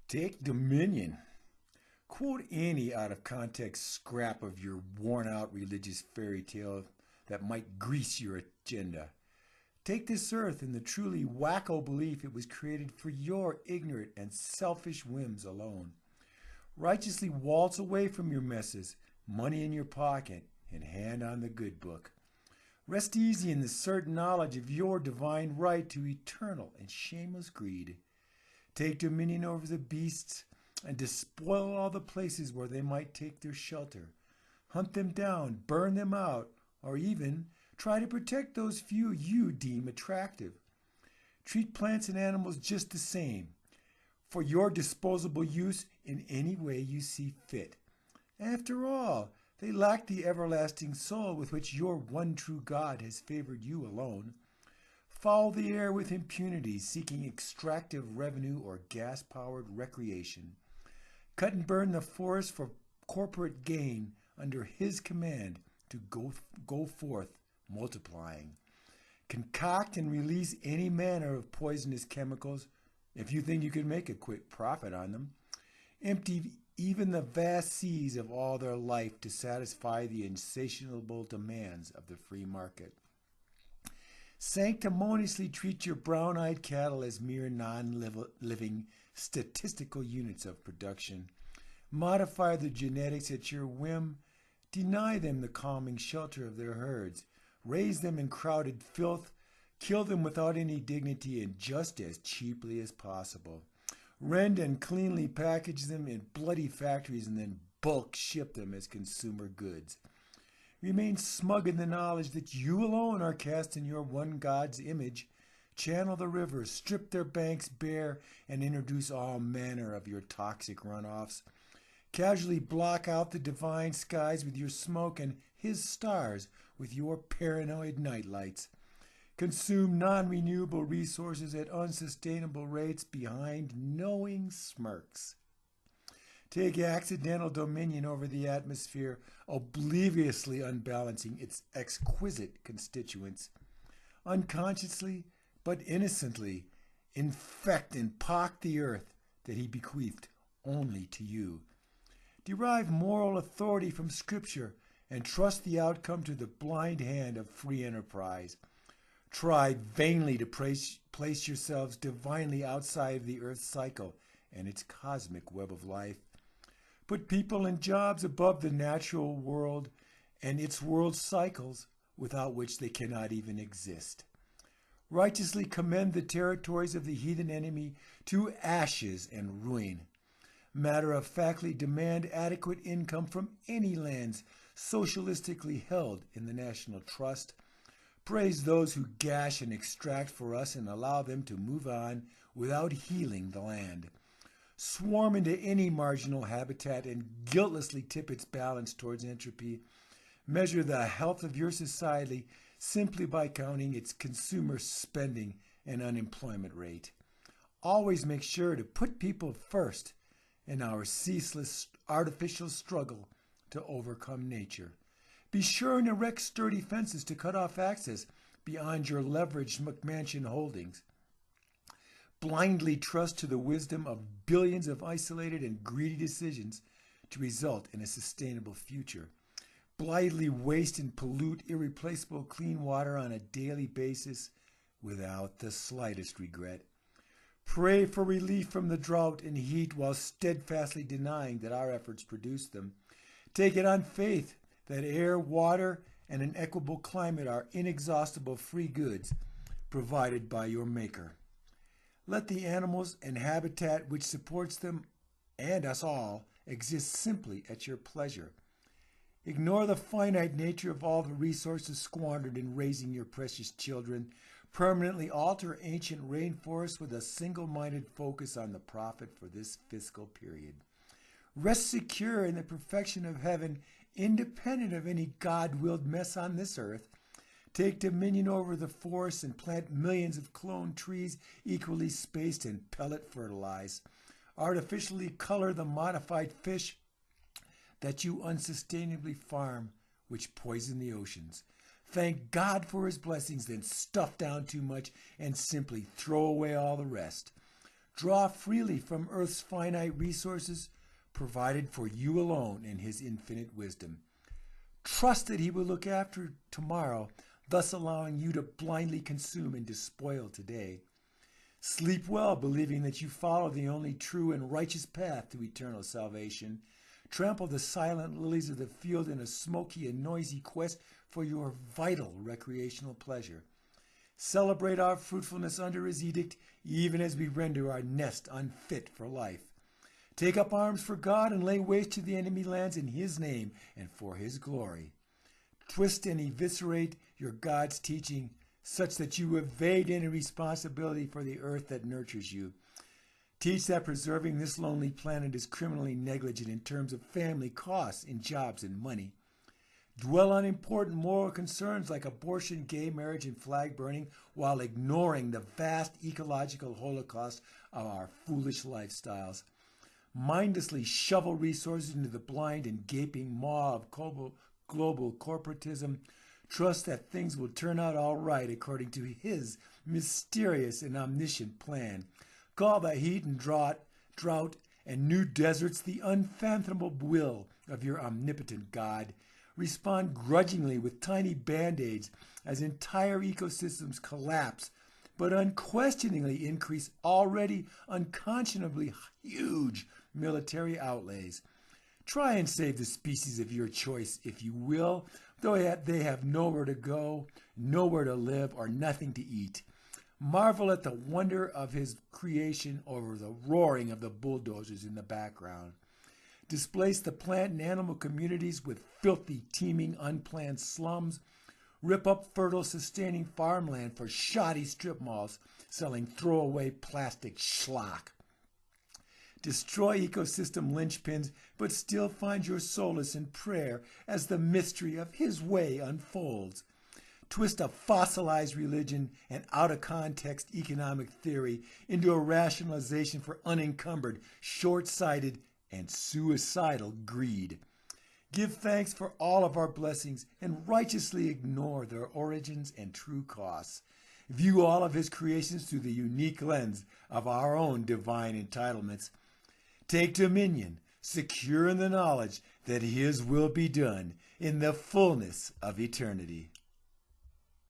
Take dominion. Quote any out of context scrap of your worn out religious fairy tale that might grease your agenda. Take this earth in the truly wacko belief it was created for your ignorant and selfish whims alone. Righteously waltz away from your messes, money in your pocket, and hand on the good book. Rest easy in the certain knowledge of your divine right to eternal and shameless greed. Take dominion over the beasts and despoil all the places where they might take their shelter. Hunt them down, burn them out, or even try to protect those few you deem attractive. Treat plants and animals just the same, for your disposable use in any way you see fit. After all, they lack the everlasting soul with which your one true God has favored you alone. Foul the air with impunity, seeking extractive revenue or gas-powered recreation. Cut and burn the forest for corporate gain under his command to go forth multiplying. Concoct and release any manner of poisonous chemicals if you think you can make a quick profit on them. Empty even the vast seas of all their life to satisfy the insatiable demands of the free market. Sanctimoniously treat your brown-eyed cattle as mere non-living statistical units of production. Modify the genetics at your whim. Deny them the calming shelter of their herds. Raise them in crowded filth. Kill them without any dignity and just as cheaply as possible. Rend and cleanly package them in bloody factories and then bulk ship them as consumer goods. Remain smug in the knowledge that you alone are cast in your one God's image. Channel the rivers, strip their banks bare, and introduce all manner of your toxic runoffs. Casually block out the divine skies with your smoke and his stars with your paranoid nightlights. Consume non-renewable resources at unsustainable rates behind knowing smirks. Take accidental dominion over the atmosphere, obliviously unbalancing its exquisite constituents. Unconsciously, but innocently, infect and pock the earth that he bequeathed only to you. Derive moral authority from Scripture and trust the outcome to the blind hand of free enterprise. Try vainly to place yourselves divinely outside of the earth's cycle and its cosmic web of life. Put people and jobs above the natural world and its world cycles, without which they cannot even exist. Righteously commend the territories of the heathen enemy to ashes and ruin. Matter-of-factly demand adequate income from any lands socialistically held in the national trust. Praise those who gash and extract for us and allow them to move on without healing the land. Swarm into any marginal habitat and guiltlessly tip its balance towards entropy. Measure the health of your society simply by counting its consumer spending and unemployment rate. Always make sure to put people first in our ceaseless artificial struggle to overcome nature. Be sure and erect sturdy fences to cut off access beyond your leveraged McMansion holdings. Blindly trust to the wisdom of billions of isolated and greedy decisions to result in a sustainable future. Blindly waste and pollute irreplaceable clean water on a daily basis without the slightest regret. Pray for relief from the drought and heat while steadfastly denying that our efforts produce them. Take it on faith that air, water, and an equable climate are inexhaustible free goods provided by your Maker. Let the animals and habitat which supports them and us all exist simply at your pleasure. Ignore the finite nature of all the resources squandered in raising your precious children. Permanently alter ancient rainforests with a single-minded focus on the profit for this fiscal period. Rest secure in the perfection of heaven, independent of any God-willed mess on this earth. Take dominion over the forests and plant millions of cloned trees equally spaced and pellet fertilized. Artificially color the modified fish that you unsustainably farm, which poison the oceans. Thank God for his blessings, then stuff down too much and simply throw away all the rest. Draw freely from earth's finite resources, provided for you alone in his infinite wisdom. Trust that he will look after tomorrow, thus allowing you to blindly consume and despoil today. Sleep well, believing that you follow the only true and righteous path to eternal salvation. Trample the silent lilies of the field in a smoky and noisy quest for your vital recreational pleasure. Celebrate our fruitfulness under his edict, even as we render our nest unfit for life. Take up arms for God and lay waste to the enemy lands in his name and for his glory. Twist and eviscerate your God's teaching such that you evade any responsibility for the earth that nurtures you. Teach that preserving this lonely planet is criminally negligent in terms of family costs in jobs and money. Dwell on important moral concerns like abortion, gay marriage, and flag burning while ignoring the vast ecological holocaust of our foolish lifestyles. Mindlessly shovel resources into the blind and gaping maw of global corporatism. Trust that things will turn out all right according to his mysterious and omniscient plan. Call the heat and drought and new deserts the unfathomable will of your omnipotent God. Respond grudgingly with tiny band-aids as entire ecosystems collapse, but unquestioningly increase already unconscionably huge military outlays. Try and save the species of your choice, if you will, though they have nowhere to go, nowhere to live, or nothing to eat. Marvel at the wonder of his creation over the roaring of the bulldozers in the background. Displace the plant and animal communities with filthy, teeming, unplanned slums. Rip up fertile, sustaining farmland for shoddy strip malls selling throwaway plastic schlock. Destroy ecosystem linchpins, but still find your solace in prayer as the mystery of his way unfolds. Twist a fossilized religion and out-of-context economic theory into a rationalization for unencumbered, short-sighted, and suicidal greed. Give thanks for all of our blessings and righteously ignore their origins and true costs. View all of his creations through the unique lens of our own divine entitlements. Take dominion, secure in the knowledge that his will be done in the fullness of eternity.